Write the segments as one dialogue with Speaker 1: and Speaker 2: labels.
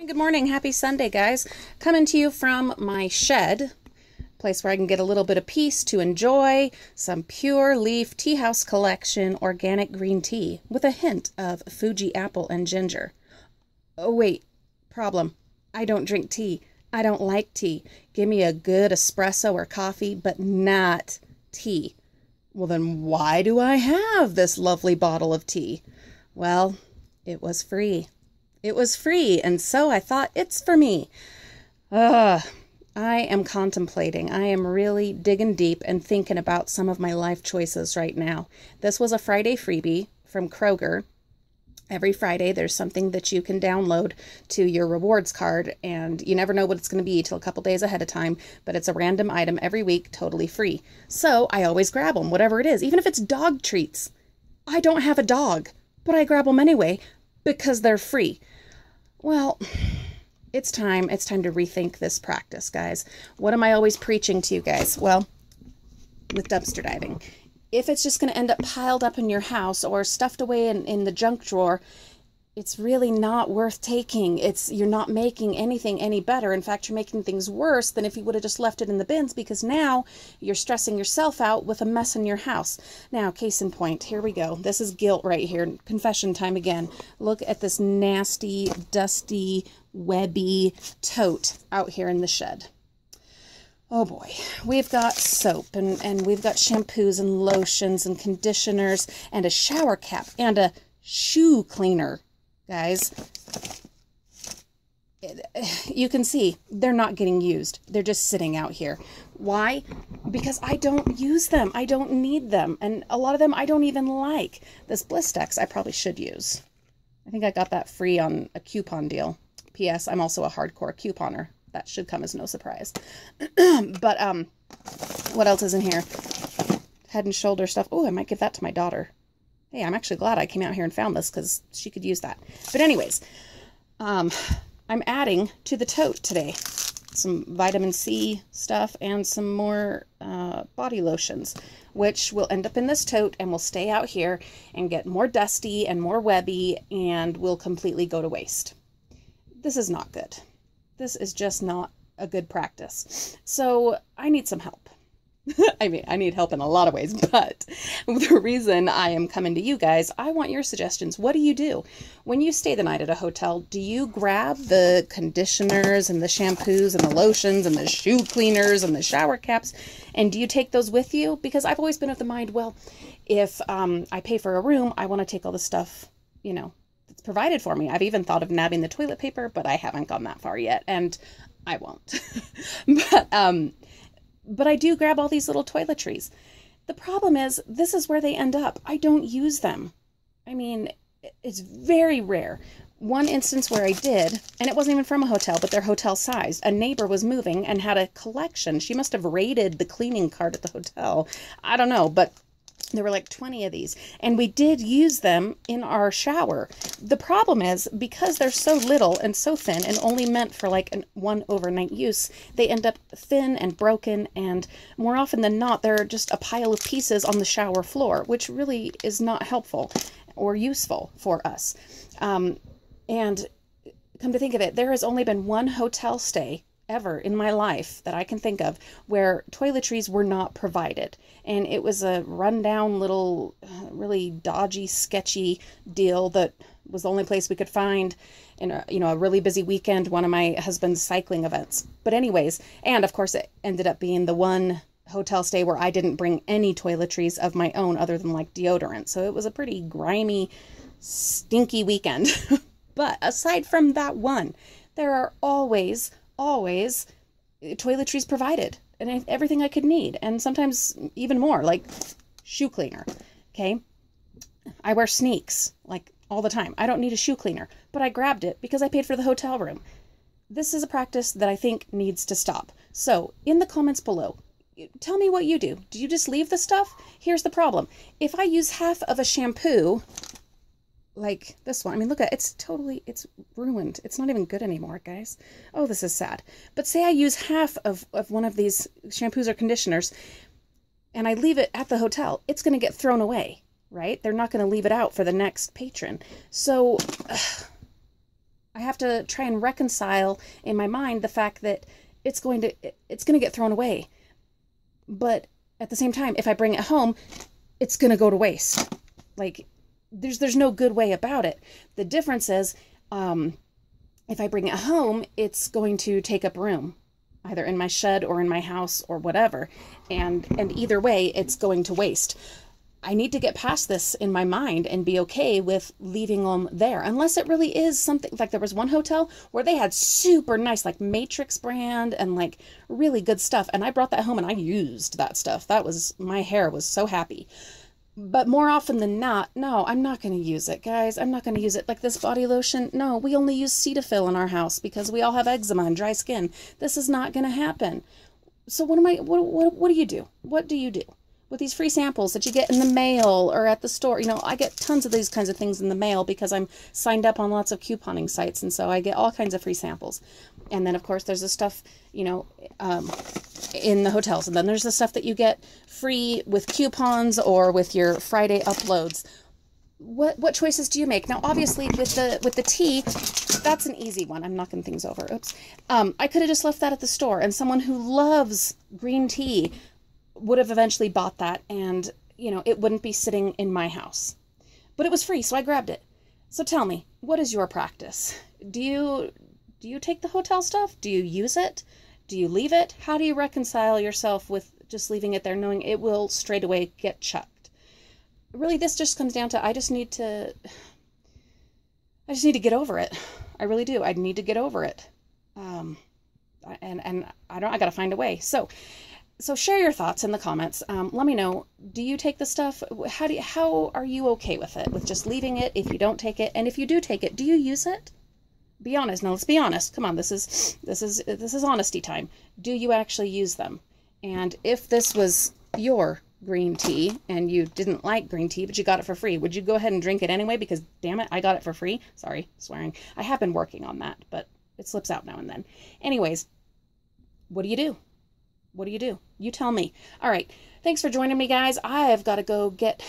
Speaker 1: Good morning. Happy Sunday, guys. Coming to you from my shed, place where I can get a little bit of peace to enjoy some Pure Leaf Tea House Collection organic green tea with a hint of Fuji apple and ginger. Oh, wait. Problem. I don't drink tea. I don't like tea. Give me a good espresso or coffee, but not tea. Well, then why do I have this lovely bottle of tea? Well, it was free. It was free, and so I thought, it's for me. I am contemplating. I am really digging deep and thinking about some of my life choices right now. This was a Friday freebie from Kroger. Every Friday, there's something that you can download to your rewards card, and you never know what it's going to be till a couple days ahead of time, but it's a random item every week, totally free. So I always grab them, whatever it is, even if it's dog treats. I don't have a dog, but I grab them anyway because they're free. Well, it's time to rethink this practice, guys. What am I always preaching to you guys? Well, with dumpster diving. If it's just going to end up piled up in your house or stuffed away in the junk drawer, it's really not worth taking. You're not making anything any better. In fact, you're making things worse than if you would have just left it in the bins, because now you're stressing yourself out with a mess in your house. Now, case in point, here we go. This is guilt right here. Confession time again. Look at this nasty, dusty, webby tote out here in the shed. Oh boy, we've got soap and we've got shampoos and lotions and conditioners and a shower cap and a shoe cleaner. Guys, you can see they're not getting used. They're just sitting out here. Why? Because I don't use them. I don't need them. And a lot of them I don't even like. This Blistex I probably should use. I think I got that free on a coupon deal. P.S. I'm also a hardcore couponer. That should come as no surprise. But what else is in here? Head and shoulder stuff. Oh, I might give that to my daughter. Hey, I'm actually glad I came out here and found this because she could use that. But anyways, I'm adding to the tote today some vitamin C stuff and some more body lotions, which will end up in this tote and will stay out here and get more dusty and more webby and will completely go to waste. This is not good. This is just not a good practice. So I need some help. I mean, I need help in a lot of ways, but the reason I am coming to you guys, I want your suggestions. What do you do? When you stay the night at a hotel, do you grab the conditioners and the shampoos and the lotions and the shoe cleaners and the shower caps, and do you take those with you? Because I've always been of the mind, well, if I pay for a room, I want to take all the stuff, that's provided for me. I've even thought of nabbing the toilet paper, but I haven't gone that far yet, and I won't. But I do grab all these little toiletries. The problem is, this is where they end up. I don't use them. I mean, it's very rare. One instance where I did, and it wasn't even from a hotel, but they're hotel sized. A neighbor was moving and had a collection. She must have raided the cleaning cart at the hotel. I don't know, but there were like 20 of these, and we did use them in our shower. The problem is, because they're so little and so thin and only meant for like one overnight use, they end up thin and broken, and more often than not, they're just a pile of pieces on the shower floor, which really is not helpful or useful for us. And come to think of it, there has only been one hotel stay ever in my life that I can think of where toiletries were not provided, and it was a rundown little really dodgy, sketchy deal that was the only place we could find in a really busy weekend, one of my husband's cycling events. But anyways, and of course it ended up being the one hotel stay where I didn't bring any toiletries of my own other than like deodorant, so it was a pretty grimy, stinky weekend. But aside from that one, there are always toiletries provided, and everything I could need, and sometimes even more, like shoe cleaner. Okay, I wear sneaks like all the time. I don't need a shoe cleaner, but I grabbed it because I paid for the hotel room. This is a practice that I think needs to stop. So in the comments below, tell me what you do. Do you just leave the stuff? Here's the problem. If I use half of a shampoo, like this one, I mean, look at it, it's ruined. It's not even good anymore, guys. Oh, this is sad. But say I use half of one of these shampoos or conditioners and I leave it at the hotel, it's going to get thrown away, right? They're not going to leave it out for the next patron. So I have to try and reconcile in my mind the fact that it's going to get thrown away. But at the same time, if I bring it home, it's going to go to waste. Like, there's no good way about it. The difference is, if I bring it home, it's going to take up room, either in my shed or in my house or whatever. And either way, it's going to waste. I need to get past this in my mind and be okay with leaving them there. Unless it really is something, like there was one hotel where they had super nice, like Matrix brand and like really good stuff. And I brought that home and I used that stuff. My hair was so happy. But more often than not, no, I'm not going to use it, guys. I'm not going to use it. Like this body lotion, no, we only use Cetaphil in our house because we all have eczema and dry skin. This is not going to happen. So what do you do? What do you do with these free samples that you get in the mail or at the store? You know, I get tons of these kinds of things in the mail because I'm signed up on lots of couponing sites, and so I get all kinds of free samples. And then, of course, there's the stuff, you know, in the hotels. And then there's the stuff that you get free with coupons or with your Friday uploads. What choices do you make? Now, obviously, with the tea, that's an easy one. I'm knocking things over. Oops. I could have just left that at the store, and someone who loves green tea would have eventually bought that, and, you know, it wouldn't be sitting in my house. But it was free, so I grabbed it. So tell me, what is your practice? Do you take the hotel stuff? Do you use it? Do you leave it? How do you reconcile yourself with just leaving it there, knowing it will straight away get chucked? Really, this just comes down to I just need to get over it. I really do. I need to get over it. And I got to find a way. So share your thoughts in the comments. Let me know. Do you take the stuff? How are you okay with it? With just leaving it if you don't take it? And if you do take it, do you use it? Be honest. Now let's be honest. Come on, this is honesty time. Do you actually use them? And if this was your green tea and you didn't like green tea but you got it for free, would you go ahead and drink it anyway because damn it, I got it for free? Sorry, swearing. I have been working on that, but it slips out now and then. Anyways, what do you do? What do you do? You tell me. All right. Thanks for joining me, guys. I've got to go get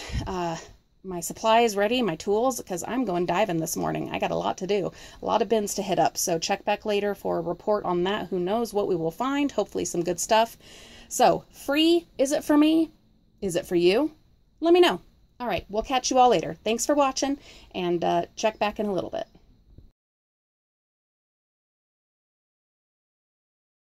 Speaker 1: my supplies ready, my tools, because I'm going diving this morning. I got a lot to do, a lot of bins to hit up. So check back later for a report on that. Who knows what we will find? Hopefully some good stuff. So free, is it for me? Is it for you? Let me know. All right. We'll catch you all later. Thanks for watching, and check back in a little bit.